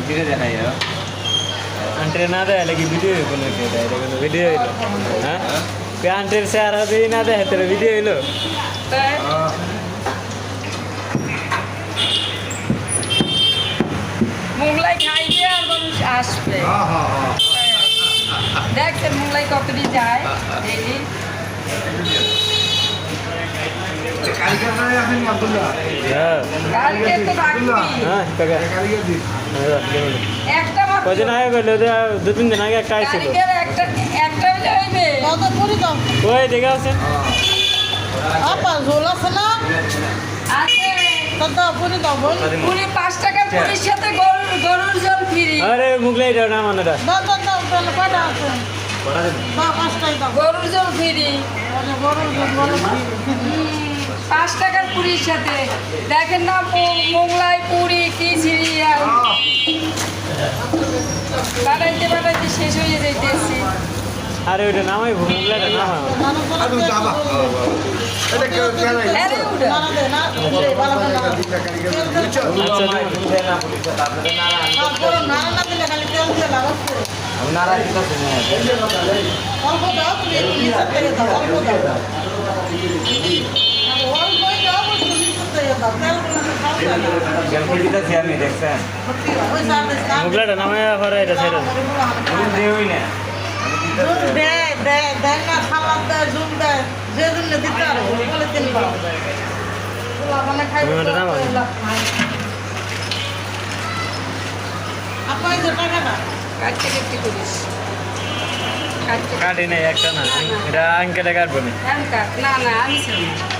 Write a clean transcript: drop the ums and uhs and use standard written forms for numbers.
আন্টিরে দেখাই আন্টিরে না দেয় নাকি ভিডিও কোনো কোনো ভিডিও হইলো হ্যাঁ আন্টির চেহারা দিয়ে না দেয় তোর ভিডিও হইলো মোগলাই খাইবে আর মানুষ আসবে দেখছেন মোগলাই কতটি যায় ডেইলি কালকে তো থাকবি হ্যাঁ একটা মাত্র কদিন আগে গেলে 2-3 দিন আগে একটা আইছিল কালকের একটা হইলে হইবে কত করে দাও ওই দেখে আছেন আপা ঝোল আছে না আছে কত করে দাও বল পুরি 5 টাকার পুরির সাথে গরুর জল ফ্রি আরে মুগলাই দাও না মানেটা দাও দাও দাও তাহলে কটা আছে বা পাঁচটাই দাও গরুর জল ফ্রি আরে বড় ঝোল বলো না 5 টাকার পুরির সাথে দেখেন না মোগলাই পুরি কি সিরিয়াল বাড়াইতে শেষ হয়ে যাইতেছি আরে ওইটা নামাই মুগলাইটা নামাই আরে উড়া না দে না ভালো ভালো আচ্ছা তারপর নাড়া না দিলে খালি তেল দিয়ে লাগাস নারা দিতেছে অল্প দাও তুমি নিচে থেকে দাও অল্প দাও অল্পই দাও নিচে থেকে দাও তেলগুলো তো খাও না গেলকে দিতেছি আমি দেখছেন ওই সার্ভিস না মুগলাইটা নামাই পরে এটা ছেড়ে দেউই না দেয় না সালাদ দেয় জুম দেয় যে জন্য দিতে পারে বলে তিন পাও মানে খাইবে আপনার যে টাকাটা কাটতে কাটতে করিস কাটতে কাটি নাই একটা না এটা আঙ্কেলে কাটবো না না আমি ছিলাম